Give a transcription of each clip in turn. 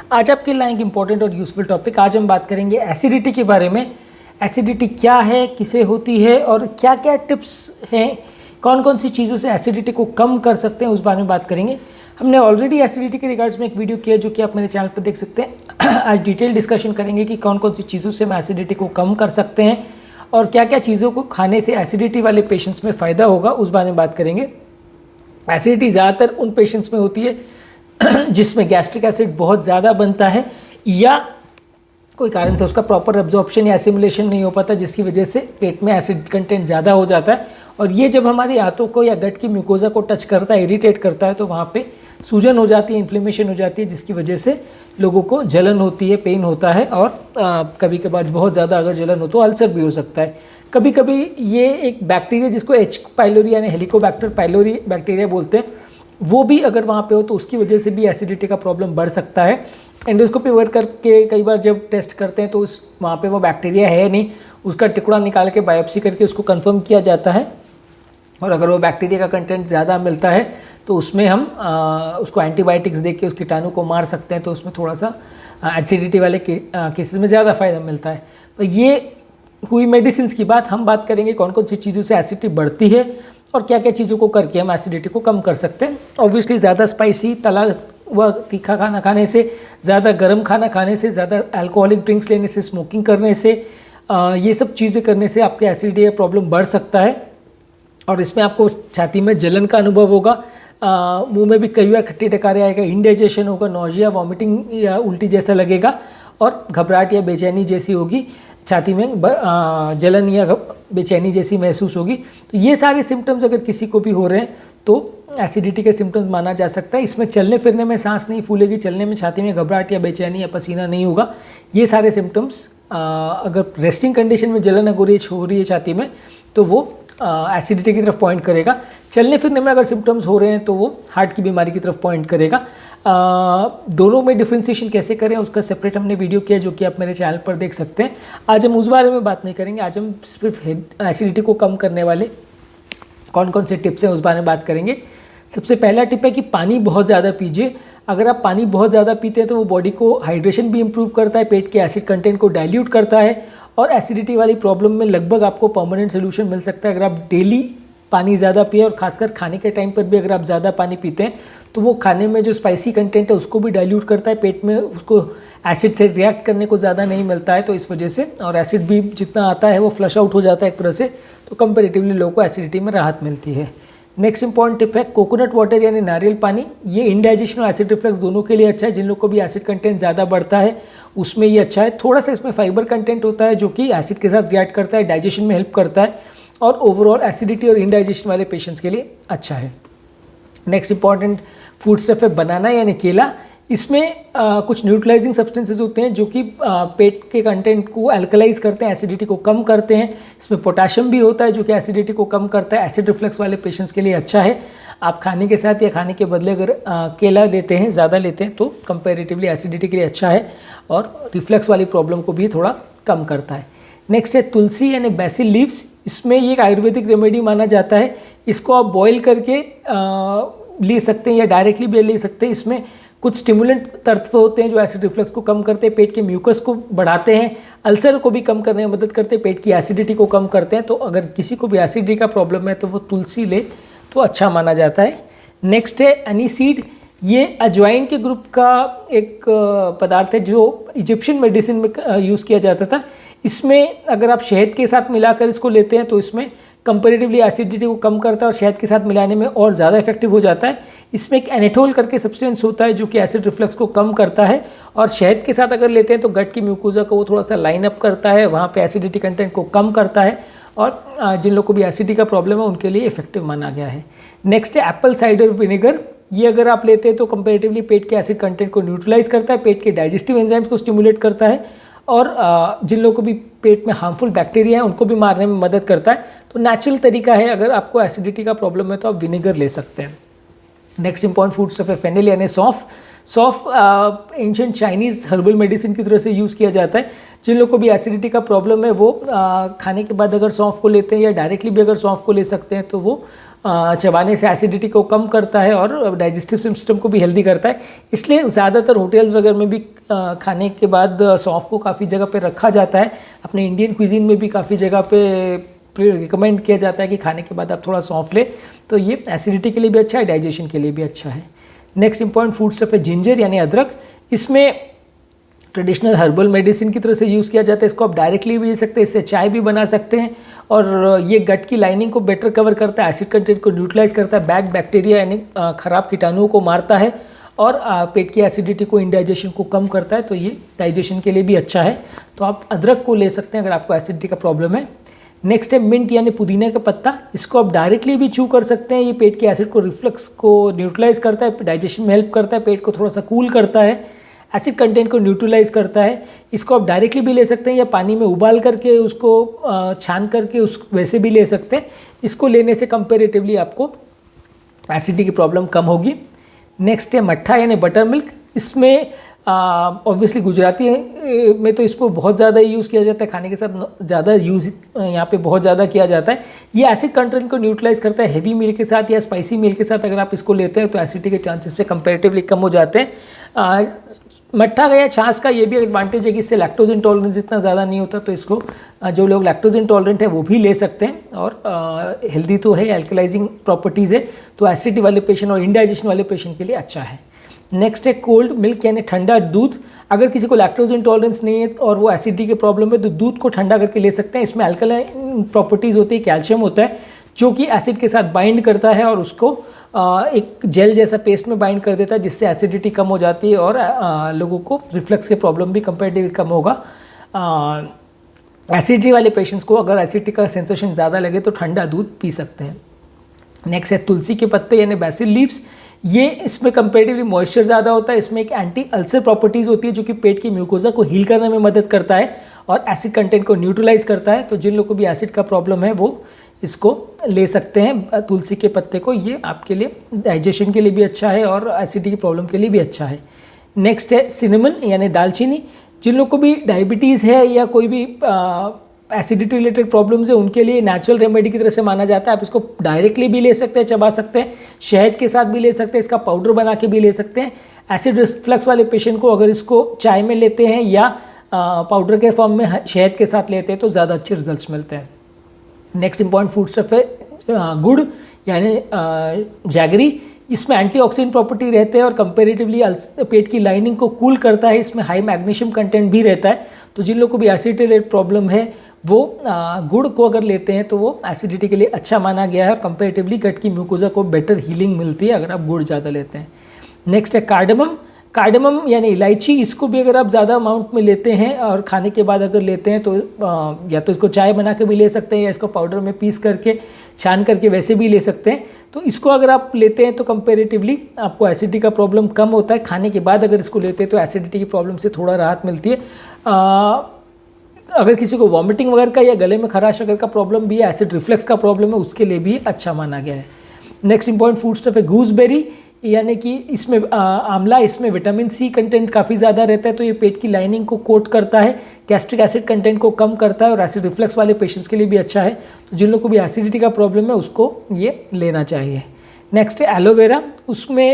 आज आपके लिए एक इम्पॉर्टेंट और यूजफुल टॉपिक। आज हम बात करेंगे एसिडिटी के बारे में। एसिडिटी क्या है, किसे होती है और क्या क्या टिप्स हैं, कौन कौन सी चीज़ों से एसिडिटी को कम कर सकते हैं, उस बारे में बात करेंगे। हमने ऑलरेडी एसिडिटी के रिगार्ड्स में एक वीडियो किया जो कि आप मेरे चैनल पर देख सकते हैं। आज डिटेल डिस्कशन करेंगे कि कौन कौन सी चीज़ों से हम एसिडिटी को कम कर सकते हैं और क्या क्या चीज़ों को खाने से एसिडिटी वाले पेशेंट्स में फ़ायदा होगा, उस बारे में बात करेंगे। एसिडिटी ज़्यादातर उन पेशेंट्स में होती है जिसमें गैस्ट्रिक एसिड बहुत ज़्यादा बनता है या कोई कारण से उसका प्रॉपर एब्जॉर्प्शन या एसिमुलेशन नहीं हो पाता, जिसकी वजह से पेट में एसिड कंटेंट ज़्यादा हो जाता है। और ये जब हमारी आंतों को या गट की म्यूकोजा को टच करता है, इरिटेट करता है, तो वहाँ पे सूजन हो जाती है, इन्फ्लेमेशन हो जाती है, जिसकी वजह से लोगों को जलन होती है, पेन होता है और कभी कभार बहुत ज़्यादा अगर जलन हो तो अल्सर भी हो सकता है। कभी कभी ये एक बैक्टीरिया जिसको एच पाइलोरी यानी हेलिकोबैक्टर पाइलोरी बैक्टीरिया बोलते हैं, वो भी अगर वहाँ पे हो तो उसकी वजह से भी एसिडिटी का प्रॉब्लम बढ़ सकता है। एंडोस्कोपी वर्क करके कई बार जब टेस्ट करते हैं तो उस वहाँ पे वो बैक्टीरिया है नहीं, उसका टुकड़ा निकाल के बायोप्सी करके उसको कंफर्म किया जाता है और अगर वो बैक्टीरिया का कंटेंट ज़्यादा मिलता है तो उसमें हम उसको एंटीबायोटिक्स दे के उस कीटाणु को मार सकते हैं, तो उसमें थोड़ा सा एसिडिटी वाले केसेस में ज़्यादा फ़ायदा मिलता है। तो ये हुई मेडिसिन की बात। हम बात करेंगे कौन कौन सी चीज़ों से एसिडिटी बढ़ती है और क्या क्या चीज़ों को करके हम एसिडिटी को कम कर सकते हैं। ऑब्वियसली ज़्यादा स्पाइसी तला व तीखा खाना खाने से, ज़्यादा गर्म खाना खाने से, ज़्यादा अल्कोहलिक ड्रिंक्स लेने से, स्मोकिंग करने से, ये सब चीज़ें करने से आपके एसिडिटी का प्रॉब्लम बढ़ सकता है और इसमें आपको छाती में जलन का अनुभव होगा, मुंह में भी कई बार खट्टी डकारे आएगा, इंडाइजेशन होगा, नोजिया, वॉमिटिंग या उल्टी जैसा लगेगा और घबराहट या बेचैनी जैसी होगी, छाती में जलन या बेचैनी जैसी महसूस होगी। तो ये सारे सिम्टम्स अगर किसी को भी हो रहे हैं तो एसिडिटी के सिम्टम्स माना जा सकता है। इसमें चलने फिरने में सांस नहीं फूलेगी, चलने में छाती में घबराहट या बेचैनी या पसीना नहीं होगा। ये सारे सिम्टम्स अगर रेस्टिंग कंडीशन में जलन हो रही है छाती में तो वो एसिडिटी की तरफ पॉइंट करेगा। चलने फिरने में अगर सिम्टम्स हो रहे हैं तो वो हार्ट की बीमारी की तरफ पॉइंट करेगा। दोनों में डिफ्रेंशिएशन कैसे करें उसका सेपरेट हमने वीडियो किया जो कि आप मेरे चैनल पर देख सकते हैं। आज हम उस बारे में बात नहीं करेंगे, आज हम सिर्फ एसिडिटी को कम करने वाले कौन कौन से टिप्स हैं उस बारे में बात करेंगे। सबसे पहला टिप है कि पानी बहुत ज़्यादा पीजिए। अगर आप पानी बहुत ज़्यादा पीते हैं तो वो बॉडी को हाइड्रेशन भी इम्प्रूव करता है, पेट के एसिड कंटेंट को डाइल्यूट करता है और एसिडिटी वाली प्रॉब्लम में लगभग आपको परमानेंट सोल्यूशन मिल सकता है अगर आप डेली पानी ज़्यादा पिए। और खासकर खाने के टाइम पर भी अगर आप ज़्यादा पानी पीते हैं तो वो खाने में जो स्पाइसी कंटेंट है उसको भी डाइल्यूट करता है, पेट में उसको एसिड से रिएक्ट करने को ज़्यादा नहीं मिलता है, तो इस वजह से और एसिड भी जितना आता है वो फ्लश आउट हो जाता है एक तरह से, तो कंपेरेटिवली लोगों को एसिडिटी में राहत मिलती है। नेक्स्ट इंपॉर्टेंट टिप है कोकोनट वाटर यानी नारियल पानी। ये इंडाइजेशन और एसिड रिफ्लक्स दोनों के लिए अच्छा है। जिन लोग को भी एसिड कंटेंट ज़्यादा बढ़ता है उसमें ये अच्छा है। थोड़ा सा इसमें फाइबर कंटेंट होता है जो कि एसिड के साथ रिएक्ट करता है, डाइजेशन में हेल्प करता है और ओवरऑल एसिडिटी और इंडाइजेशन वाले पेशेंट्स के लिए अच्छा है। नेक्स्ट इंपॉर्टेंट फूड स्टफ है बनाना यानी केला। इसमें कुछ न्यूट्रलाइजिंग सब्सटेंसेस होते हैं जो कि पेट के कंटेंट को अल्कलाइज करते हैं, एसिडिटी को कम करते हैं। इसमें पोटाशियम भी होता है जो कि एसिडिटी को कम करता है, एसिड रिफ्लक्स वाले पेशेंट्स के लिए अच्छा है। आप खाने के साथ या खाने के बदले अगर केला लेते हैं, ज़्यादा लेते हैं तो कंपेरेटिवली एसिडिटी के लिए अच्छा है और रिफ्लक्स वाली प्रॉब्लम को भी थोड़ा कम करता है। नेक्स्ट है तुलसी यानी बेसिल लीव्स। इसमें ये एक आयुर्वेदिक रेमेडी माना जाता है। इसको आप बॉईल करके ले सकते हैं या डायरेक्टली भी ले सकते हैं। इसमें कुछ स्टिमुलेंट तत्व होते हैं जो एसिड रिफ्लक्स को कम करते हैं, पेट के म्यूकस को बढ़ाते हैं, अल्सर को भी कम करने में मदद करते हैं, पेट की एसिडिटी को कम करते हैं। तो अगर किसी को भी एसिडिटी का प्रॉब्लम है तो वो तुलसी ले तो अच्छा माना जाता है। नेक्स्ट है अनीसीड। ये अजवाइन के ग्रुप का एक पदार्थ है जो इजिप्शियन मेडिसिन में यूज़ किया जाता था। इसमें अगर आप शहद के साथ मिलाकर इसको लेते हैं तो इसमें कंपेरेटिवली एसिडिटी को कम करता है और शहद के साथ मिलाने में और ज़्यादा इफेक्टिव हो जाता है। इसमें एक एनेटोल करके सब्सटेंस होता है जो कि एसिड रिफ्लक्स को कम करता है और शहद के साथ अगर लेते हैं तो गट की म्यूकोजा को वो थोड़ा सा लाइन अप करता है, वहाँ पे एसिडिटी कंटेंट को कम करता है और जिन लोगों को भी एसिडिटी का प्रॉब्लम है उनके लिए इफेक्टिव माना गया है। नेक्स्ट है एप्पल साइडर विनेगर। ये अगर आप लेते हैं तो कंपेरेटिवली पेट के एसिड कंटेंट को न्यूट्रलाइज करता है, पेट के डाइजेस्टिव एंजाइम्स को स्टिमुलेट करता है और जिन लोगों को भी पेट में हार्मफुल बैक्टीरिया है उनको भी मारने में मदद करता है। तो नेचुरल तरीका है, अगर आपको एसिडिटी का प्रॉब्लम है तो आप विनेगर ले सकते हैं। नेक्स्ट इंपॉर्टेंट फूड स्टफ है फेनिल यानी सौंफ। सौंफ एंशिएंट चाइनीज़ हर्बल मेडिसिन की तरह से यूज़ किया जाता है। जिन लोगों को भी एसिडिटी का प्रॉब्लम है वो खाने के बाद अगर सौंफ को लेते हैं या डायरेक्टली भी अगर सौंफ को ले सकते हैं तो वो चबाने से एसिडिटी को कम करता है और डाइजेस्टिव सिस्टम को भी हेल्दी करता है। इसलिए ज़्यादातर होटल्स वगैरह में भी खाने के बाद सौंफ को काफ़ी जगह पे रखा जाता है। अपने इंडियन क्विजीन में भी काफ़ी जगह पे रिकमेंड किया जाता है कि खाने के बाद आप थोड़ा सौंफ ले, तो ये एसिडिटी के लिए भी अच्छा है, डाइजेशन के लिए भी अच्छा है। नेक्स्ट इंपॉर्टेंट फूड स्टफ है जिंजर यानी अदरक। इसमें ट्रेडिशनल हर्बल मेडिसिन की तरह से यूज़ किया जाता है। इसको आप डायरेक्टली भी ले सकते हैं, इससे चाय भी बना सकते हैं और ये गट की लाइनिंग को बेटर कवर करता है, एसिड कंटेंट को न्यूट्रलाइज करता है, बैड बैक्टीरिया यानी ख़राब कीटाणुओं को मारता है और पेट की एसिडिटी को, इंडाइजेशन को कम करता है, तो ये डाइजेशन के लिए भी अच्छा है। तो आप अदरक को ले सकते हैं अगर आपको एसिडिटी का प्रॉब्लम है। नेक्स्ट है मिंट यानी पुदीने का पत्ता। इसको आप डायरेक्टली भी चू कर सकते हैं। ये पेट के एसिड को, रिफ्लक्स को न्यूट्रलाइज करता है, डाइजेशन में हेल्प करता है, पेट को थोड़ा सा कूल करता है, एसिड कंटेंट को न्यूट्रलाइज करता है। इसको आप डायरेक्टली भी ले सकते हैं या पानी में उबाल करके उसको छान करके वैसे भी ले सकते हैं। इसको लेने से कंपेरेटिवली आपको एसिडिटी की प्रॉब्लम कम होगी। नेक्स्ट है मट्ठा यानी बटर मिल्क। इसमें ऑब्वियसली गुजराती में तो इसको बहुत ज़्यादा यूज़ किया जाता है, खाने के साथ ज़्यादा यूज़ यहाँ पे बहुत ज़्यादा किया जाता है। ये एसिड कंटेंट को न्यूट्रलाइज करता है। हेवी मील के साथ या स्पाइसी मील के साथ अगर आप इसको लेते हैं तो एसिडिटी के चांसेस से कंपैरेटिवली कम हो जाते हैं। मट्ठा का या छाछ का ये भी एडवांटेज है कि इससे लैक्टोज इंटॉलरेंस इतना ज़्यादा नहीं होता, तो इसको जो लोग लैक्टोज इंटॉलरेंट है वो भी ले सकते हैं और हेल्दी तो है, एल्कलाइजिंग प्रॉपर्टीज़ है, तो एसिडिटी वाले पेशेंट और इंडाइजेशन वाले पेशेंट के लिए अच्छा है। नेक्स्ट है कोल्ड मिल्क यानी ठंडा दूध। अगर किसी को लैक्टोज इंटॉलरेंस नहीं है और वो एसिडिटी के प्रॉब्लम है तो दूध को ठंडा करके ले सकते हैं। इसमें अल्कलाइन प्रॉपर्टीज़ होती है, कैल्शियम होता है जो कि एसिड के साथ बाइंड करता है और उसको एक जेल जैसा पेस्ट में बाइंड कर देता है, जिससे एसिडिटी कम हो जाती है और लोगों को रिफ्लक्स के प्रॉब्लम भी कंपैरेटिवली कम होगा। एसिडिटी वाले पेशेंट्स को अगर एसिडिटी का सेंसेशन ज़्यादा लगे तो ठंडा दूध पी सकते हैं। नेक्स्ट है तुलसी के पत्ते यानी बेसिल लीव्स। ये इसमें कंपेरेटिवली मॉइस्चर ज़्यादा होता है। इसमें एक एंटी अल्सर प्रॉपर्टीज़ होती है जो कि पेट की म्यूकोजा को हील करने में मदद करता है और एसिड कंटेंट को न्यूट्रलाइज करता है। तो जिन लोगों को भी एसिड का प्रॉब्लम है वो इसको ले सकते हैं, तुलसी के पत्ते को। ये आपके लिए डाइजेशन के लिए भी अच्छा है और एसिडिटी की प्रॉब्लम के लिए भी अच्छा है। नेक्स्ट है सिनेमन यानी दालचीनी। जिन लोगों को भी डायबिटीज़ है या कोई भी एसिडिटी रिलेटेड प्रॉब्लम्स है उनके लिए नेचुरल रेमेडी की तरह से माना जाता है। आप इसको डायरेक्टली भी ले सकते हैं, चबा सकते हैं, शहद के साथ भी ले सकते हैं, इसका पाउडर बना के भी ले सकते हैं। एसिड रिफ्लक्स वाले पेशेंट को अगर इसको चाय में लेते हैं या पाउडर के फॉर्म में शहद के साथ लेते हैं तो ज़्यादा अच्छे रिजल्ट्स मिलते हैं। नेक्स्ट इंपॉर्टेंट फूड स्टफ है गुड़ यानी जैगरी। इसमें एंटीऑक्सीडेंट प्रॉपर्टी रहते हैं और कंपैरेटिवली पेट की लाइनिंग को कूल करता है। इसमें हाई मैग्नीशियम कंटेंट भी रहता है, तो जिन लोगों को भी एसिडिटी रिलेटेड प्रॉब्लम है वो गुड़ को अगर लेते हैं तो वो एसिडिटी के लिए अच्छा माना गया है और कंपैरेटिवली गट की म्यूकोजा को बेटर हीलिंग मिलती है अगर आप गुड़ ज़्यादा लेते हैं। नेक्स्ट है कार्डमम। कार्डमम यानी इलायची। इसको भी अगर आप ज़्यादा अमाउंट में लेते हैं और खाने के बाद अगर लेते हैं तो या तो इसको चाय बना के भी ले सकते हैं या इसको पाउडर में पीस करके छान करके वैसे भी ले सकते हैं। तो इसको अगर आप लेते हैं तो कंपैरेटिवली आपको एसिडिटी का प्रॉब्लम कम होता है। खाने के बाद अगर इसको लेते हैं तो एसिडिटी की प्रॉब्लम से थोड़ा राहत मिलती है। अगर किसी को वॉमिटिंग वगैरह का या गले में खराश वगैरह का प्रॉब्लम भी है, एसिड रिफ्लक्स का प्रॉब्लम है, उसके लिए भी अच्छा माना गया है। नेक्स्ट इंपॉर्टेंट फूड स्टफ है गूसबेरी यानी कि इसमें आंवला। इसमें विटामिन सी कंटेंट काफ़ी ज़्यादा रहता है, तो ये पेट की लाइनिंग को कोट करता है, गैस्ट्रिक एसिड कंटेंट को कम करता है और एसिड रिफ्लक्स वाले पेशेंट्स के लिए भी अच्छा है। तो जिन लोगों को भी एसिडिटी का प्रॉब्लम है उसको ये लेना चाहिए। नेक्स्ट है एलोवेरा। उसमें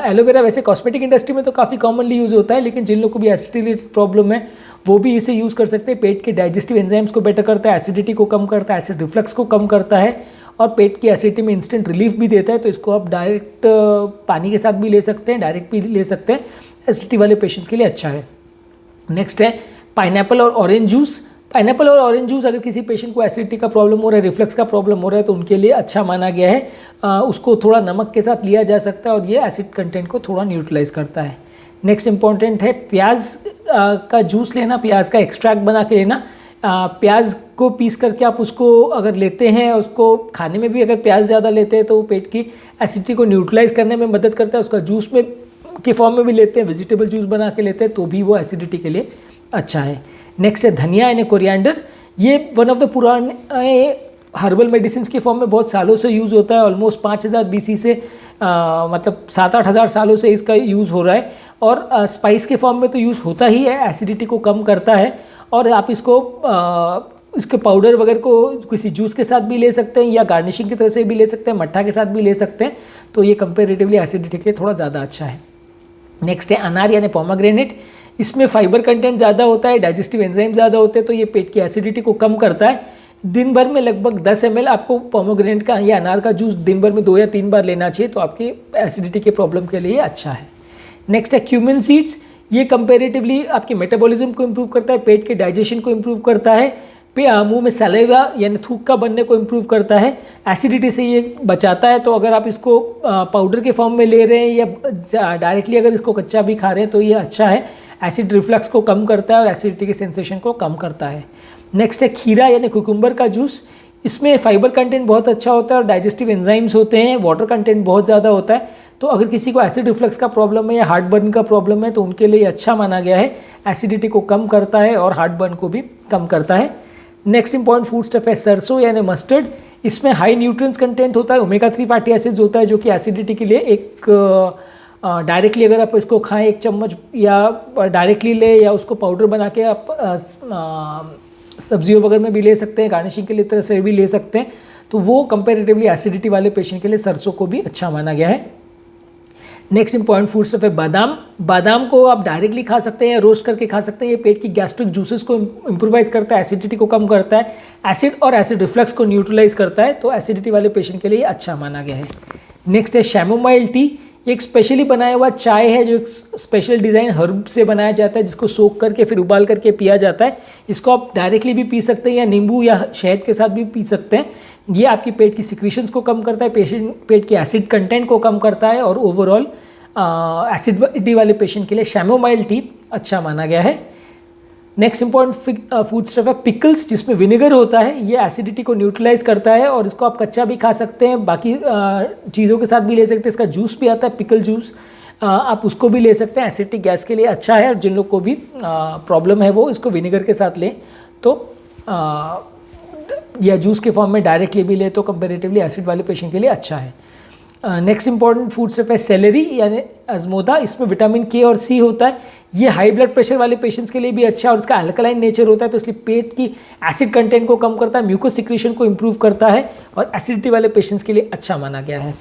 एलोवेरा वैसे कॉस्मेटिक इंडस्ट्री में तो काफ़ी कॉमनली यूज़ होता है, लेकिन जिन लोगों को भी एसिडिटी प्रॉब्लम है वो भी इसे यूज़ कर सकते हैं। पेट के डाइजेस्टिव एंजाइम्स को बेटर करता है, एसिडिटी को कम करता है, एसिड रिफ्लक्स को कम करता है और पेट की एसिडिटी में इंस्टेंट रिलीफ भी देता है। तो इसको आप डायरेक्ट पानी के साथ भी ले सकते हैं, डायरेक्ट भी ले सकते हैं, एसिडिटी वाले पेशेंट्स के लिए अच्छा है। नेक्स्ट है पाइनएप्पल और ऑरेंज जूस। पाइनएप्पल और ऑरेंज जूस अगर किसी पेशेंट को एसिडिटी का प्रॉब्लम हो रहा है, रिफ्लक्स का प्रॉब्लम हो रहा है तो उनके लिए अच्छा माना गया है। उसको थोड़ा नमक के साथ लिया जा सकता है और ये एसिड कंटेंट को थोड़ा न्यूट्रलाइज करता है। नेक्स्ट इंपॉर्टेंट है प्याज का जूस लेना, प्याज का एक्सट्रैक्ट बना के लेना। प्याज को पीस करके आप उसको अगर लेते हैं, उसको खाने में भी अगर प्याज ज़्यादा लेते हैं तो वो पेट की एसिडिटी को न्यूट्रलाइज करने में मदद करता है। उसका जूस में के फॉर्म में भी लेते हैं, वेजिटेबल जूस बना के लेते हैं तो भी वो एसिडिटी के लिए अच्छा है। नेक्स्ट है धनिया यानी कोरिएंडर। ये वन ऑफ द पुराने हर्बल मेडिसिन के फॉर्म में बहुत सालों से यूज़ होता है। ऑलमोस्ट 5000 BC से मतलब 7-8 हज़ार सालों से इसका यूज़ हो रहा है और स्पाइस के फॉर्म में तो यूज़ होता ही है, एसिडिटी को कम करता है और आप इसको इसके पाउडर वगैरह को किसी जूस के साथ भी ले सकते हैं या गार्निशिंग की तरह से भी ले सकते हैं, मट्ठा के साथ भी ले सकते हैं। तो ये कंपेरेटिवली एसिडिटी के लिए थोड़ा ज़्यादा अच्छा है। नेक्स्ट है अनार यानी पोमेग्रेनेट। इसमें फाइबर कंटेंट ज़्यादा होता है, डाइजेस्टिव एंजाइम ज़्यादा होते हैं, तो ये पेट की एसिडिटी को कम करता है। दिन भर में लगभग 10 ml आपको पोमेग्रेनेट का या अनार का जूस दिन भर में 2 या 3 बार लेना चाहिए, तो आपकी एसिडिटी के प्रॉब्लम के लिए अच्छा है। नेक्स्ट है क्यूमिन सीड्स। ये कंपेरेटिवली आपके मेटाबॉलिज्म को इम्प्रूव करता है, पेट के डाइजेशन को इम्प्रूव करता है, मुंह में सलेवा यानी थूक का बनने को इम्प्रूव करता है, एसिडिटी से ये बचाता है। तो अगर आप इसको पाउडर के फॉर्म में ले रहे हैं या डायरेक्टली अगर इसको कच्चा भी खा रहे हैं तो ये अच्छा है, एसिड रिफ्लक्स को कम करता है और एसिडिटी के सेंसेशन को कम करता है। नेक्स्ट है खीरा यानी कुकुम्बर का जूस। इसमें फाइबर कंटेंट बहुत अच्छा होता है और डाइजेस्टिव एंजाइम्स होते हैं, वाटर कंटेंट बहुत ज़्यादा होता है। तो अगर किसी को एसिड रिफ्लक्स का प्रॉब्लम है या हार्ट बर्न का प्रॉब्लम है तो उनके लिए अच्छा माना गया है, एसिडिटी को कम करता है और हार्ट बर्न को भी कम करता है। नेक्स्ट इंपॉर्टेंट फूड स्टफ है सरसों यानी मस्टर्ड। इसमें हाई न्यूट्रिएंट्स कंटेंट होता है, ओमेगा 3 फैटी एसिड्स होता है, जो कि एसिडिटी के लिए एक डायरेक्टली अगर आप इसको खाएं 1 चम्मच या डायरेक्टली ले या उसको पाउडर बना के आप सब्जियों वगैरह में भी ले सकते हैं, गार्निशिंग के लिए तरह से भी ले सकते हैं। तो वो कंपेरेटिवली एसिडिटी वाले पेशेंट के लिए सरसों को भी अच्छा माना गया है। नेक्स्ट इंपॉर्टेंट फूड स्टफ है बादाम। बादाम को आप डायरेक्टली खा सकते हैं या रोस्ट करके खा सकते हैं। ये पेट की गैस्ट्रिक जूसेस को इम्प्रोवाइज करता है, एसिडिटी को कम करता है, एसिड और एसिड रिफ्लक्स को न्यूट्रलाइज करता है। तो एसिडिटी वाले पेशेंट के लिए अच्छा माना गया है। नेक्स्ट है शैमोमाइल टी। एक स्पेशली बनाया हुआ चाय है जो एक स्पेशल डिज़ाइन हर्ब से बनाया जाता है, जिसको सोख करके फिर उबाल करके पिया जाता है। इसको आप डायरेक्टली भी पी सकते हैं या नींबू या शहद के साथ भी पी सकते हैं। ये आपकी पेट की सिक्रीशंस को कम करता है, पेट के एसिड कंटेंट को कम करता है और ओवरऑल एसिडिटी वाले पेशेंट के लिए शैमोमाइल टी अच्छा माना गया है। नेक्स्ट इंपॉर्टेंट फूड स्टफ है पिकल्स, जिसमें विनेगर होता है। ये एसिडिटी को न्यूट्रलाइज करता है और इसको आप कच्चा भी खा सकते हैं, बाकी चीज़ों के साथ भी ले सकते हैं। इसका जूस भी आता है पिकल जूस, आप उसको भी ले सकते हैं, एसिडिक गैस के लिए अच्छा है। और जिन लोग को भी प्रॉब्लम है वो इसको विनेगर के साथ लें तो या जूस के फॉर्म में डायरेक्टली भी ले तो कंपेरेटिवली एसिड वाले पेशेंट के लिए अच्छा है। नेक्स्ट इंपॉर्टेंट फूड स्टफ है सेलेरी यानी अजमोदा। इसमें विटामिन के और सी होता है। ये हाई ब्लड प्रेशर वाले पेशेंट्स के लिए भी अच्छा है और इसका अल्कलाइन नेचर होता है, तो इसलिए पेट की एसिड कंटेंट को कम करता है, म्यूकस सिक्रीशन को इंप्रूव करता है और एसिडिटी वाले पेशेंट्स के लिए अच्छा माना गया है।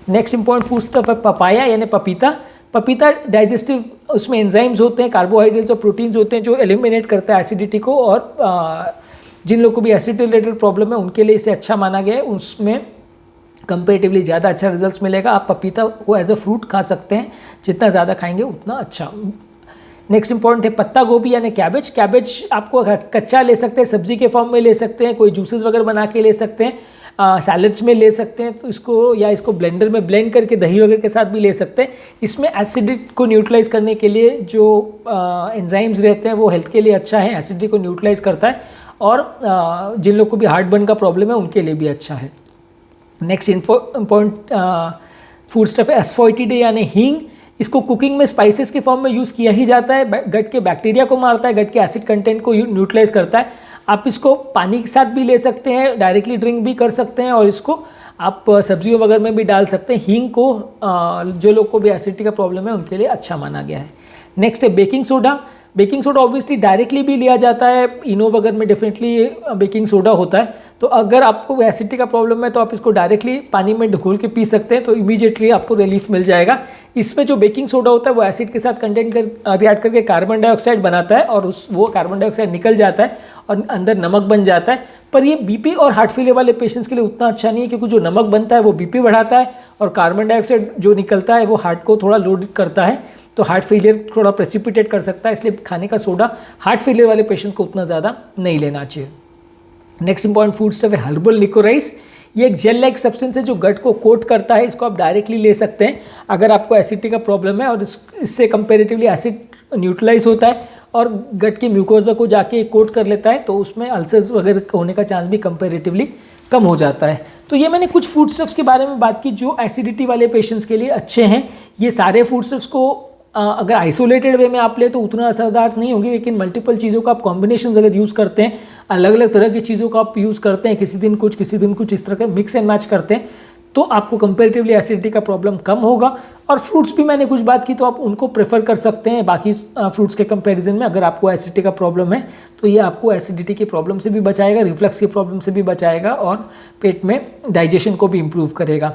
नेक्स्ट इंपॉर्टेंट फूड स्टफ है पपाया यानी पपीता। पपीता डाइजेस्टिव उसमें एंजाइम्स होते हैं, कार्बोहाइड्रेट्स और प्रोटीन्स होते हैं जो एलिमिनेट करता है एसिडिटी को, और जिन लोगों को भी एसिडिटी रिलेटेड प्रॉब्लम है उनके लिए इसे अच्छा माना गया है। उसमें कंपेरेटिवली ज़्यादा अच्छा रिजल्ट्स मिलेगा। आप पपीता को एज अ फ्रूट खा सकते हैं, जितना ज़्यादा खाएंगे उतना अच्छा। नेक्स्ट इंपॉर्टेंट है पत्ता गोभी यानी कैबेज। कैबेज आपको कच्चा ले सकते हैं, सब्जी के फॉर्म में ले सकते हैं, कोई जूसेस वगैरह बना के ले सकते हैं, सैलड्स में ले सकते हैं, तो इसको ब्लेंडर में ब्लेंड करके दही वगैरह के साथ भी ले सकते हैं। इसमें एसिडिटी को न्यूट्रलाइज करने के लिए जो एंजाइम्स रहते हैं वो हेल्थ के लिए अच्छा है, एसिडिटी को न्यूट्रलाइज करता है और जिन लोग को भी हार्ट बर्न का प्रॉब्लम है उनके लिए भी अच्छा है। नेक्स्ट इम्पॉर्टेंट फूड स्टफ है एस्फोइटिडे यानी हींग। इसको कुकिंग में स्पाइसेस के फॉर्म में यूज़ किया ही जाता है। गट के बैक्टीरिया को मारता है, गट के एसिड कंटेंट को न्यूट्रलाइज करता है। आप इसको पानी के साथ भी ले सकते हैं, डायरेक्टली ड्रिंक भी कर सकते हैं और इसको आप सब्जियों वगैरह में भी डाल सकते हैं। हींग को जो लोग को भी एसिडिटी का प्रॉब्लम है उनके लिए अच्छा माना गया है। नेक्स्ट है baking soda. Baking soda obviously directly भी लिया जाता है, इनो वगैरह में डेफिनेटली बेकिंग सोडा होता है। तो अगर आपको एसिडिटी का प्रॉब्लम है तो आप इसको डायरेक्टली पानी में घोल के पी सकते हैं, तो इमीडिएटली आपको रिलीफ मिल जाएगा। इसमें जो बेकिंग सोडा होता है वो एसिड के साथ रिएक्ट करके कार्बन डाइऑक्साइड बनाता है और वो कार्बन डाइऑक्साइड निकल जाता है और अंदर नमक बन जाता है। पर ये बीपी और हार्ट फेलियर वाले पेशेंट्स के लिए उतना अच्छा नहीं है, क्योंकि जो नमक बनता है वो बीपी बढ़ाता है और कार्बन डाइऑक्साइड जो निकलता है वो हार्ट को थोड़ा लोड करता है, तो हार्ट फेलियर थोड़ा प्रेसिपिटेट कर सकता है। इसलिए खाने का सोडा हार्ट फेलियर वाले पेशेंट्स को उतना ज़्यादा नहीं लेना चाहिए। नेक्स्ट इंपॉर्टेंट फूड स्टफ है हर्बल लिकोराइस। ये एक जेल लाइक सब्सटेंस है जो गट को कोट करता है। इसको आप डायरेक्टली ले सकते हैं अगर आपको एसिडिटी का प्रॉब्लम है, और इससे कंपेरेटिवली एसिड न्यूट्रलाइज होता है और गट की म्यूकोजा को जाके कोट कर लेता है, तो उसमें अल्सर्स वगैरह होने का चांस भी कंपेरेटिवली कम हो जाता है। तो ये मैंने कुछ फूड स्टफ्स के बारे में बात की जो एसिडिटी वाले पेशेंट्स के लिए अच्छे हैं। ये सारे फूड स्टफ्स को अगर आइसोलेटेड वे में आप ले तो उतना असरदार नहीं होगी, लेकिन मल्टीपल चीज़ों का आप कॉम्बिनेशन अगर यूज़ करते हैं, अलग अलग तरह की चीज़ों का आप यूज़ करते हैं, किसी दिन कुछ किसी दिन कुछ, इस तरह का मिक्स एंड मैच करते हैं, तो आपको कंपेरेटिवली एसिडिटी का प्रॉब्लम कम होगा। और फ्रूट्स भी मैंने कुछ बात की तो आप उनको प्रेफर कर सकते हैं बाकी फ्रूट्स के कंपैरिजन में। अगर आपको एसिडिटी का प्रॉब्लम है तो ये आपको एसिडिटी की प्रॉब्लम से भी बचाएगा, रिफ्लक्स की प्रॉब्लम से भी बचाएगा और पेट में डाइजेशन को भी इम्प्रूव करेगा।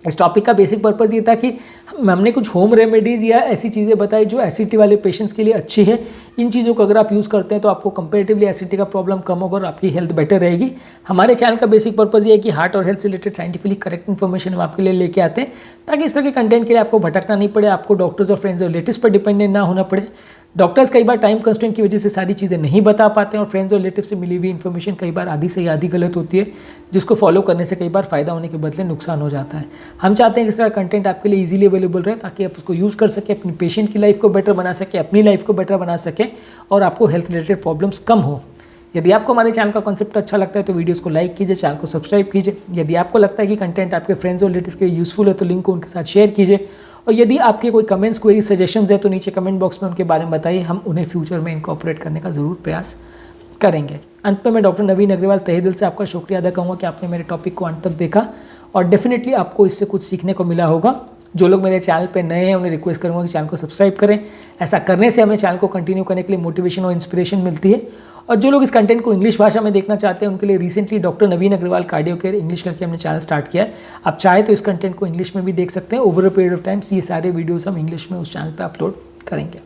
इस टॉपिक का बेसिक पर्पज़ ये था कि हमने कुछ होम रेमेडीज़ या ऐसी चीज़ें बताई जो एसिडिटी वाले पेशेंट्स के लिए अच्छी है। इन चीज़ों को अगर आप यूज़ करते हैं तो आपको कंपैरेटिवली एसिडिटी का प्रॉब्लम कम होगा और आपकी हेल्थ बेटर रहेगी। हमारे चैनल का बेसिक पर्पज़ ये है कि हार्ट और हेल्थ से रिलेटेड साइंटिफिकली करेक्ट इन्फॉर्मेशन हम आपके लिए लेके आते हैं, ताकि इस तरह के कंटेंट के लिए आपको भटकना नहीं पड़े, आपको डॉक्टर्स और फ्रेंड्स और रिलेटिव्स पर डिपेंडेंट ना होना पड़े। डॉक्टर्स कई बार टाइम कंस्ट्रेंट की वजह से सारी चीज़ें नहीं बता पाते हैं और फ्रेंड्स और रिलेटिव से मिली हुई इन्फॉर्मेशन कई बार आधी सही आधी गलत होती है, जिसको फॉलो करने से कई बार फ़ायदा होने के बदले नुकसान हो जाता है। हम चाहते हैं कि इस तरह कंटेंट आपके लिए इजीली अवेलेबल रहे, ताकि आप उसको यूज़ कर सकें, अपनी पेशेंट की लाइफ को बेटर बना सकें, अपनी लाइफ को बेटर बना सकें और आपको हेल्थ रिलेटेड प्रॉब्लम्स कम हो। यदि आपको हमारे चैनल का कॉन्सेप्ट अच्छा लगता है तो वीडियोस को लाइक कीजिए, चैनल को सब्सक्राइब कीजिए। यदि आपको लगता है कि कंटेंट आपके फ्रेंड्स और रिलेटिव्स के लिए यूज़फुल है तो लिंक को उनके साथ शेयर कीजिए। और यदि आपके कोई कमेंट्स, क्वेरी, सजेशंस है तो नीचे कमेंट बॉक्स में उनके बारे में बताइए, हम उन्हें फ्यूचर में इनकॉर्पोरेट करने का ज़रूर प्रयास करेंगे। अंत में मैं डॉक्टर नवीन अग्रवाल तहे दिल से आपका शुक्रिया अदा करूँगा कि आपने मेरे टॉपिक को अंत तक देखा और डेफिनेटली आपको इससे कुछ सीखने को मिला होगा। जो लोग मेरे चैनल पे नए हैं उन्हें रिक्वेस्ट करूँगा कि चैनल को सब्सक्राइब करें। ऐसा करने से हमें चैनल को कंटिन्यू करने के लिए मोटिवेशन और इंस्पिरेशन मिलती है। और जो लोग इस कंटेंट को इंग्लिश भाषा में देखना चाहते हैं उनके लिए रिसेंटली डॉक्टर नवीन अग्रवाल कार्डियो केयर इंग्लिश करके हमने चैनल स्टार्ट किया है। आप चाहे तो इस कंटेंट को इंग्लिश में भी देख सकते हैं। Over a period of times ये सारे वीडियोस हम इंग्लिश में उस चैनल पर अपलोड करेंगे।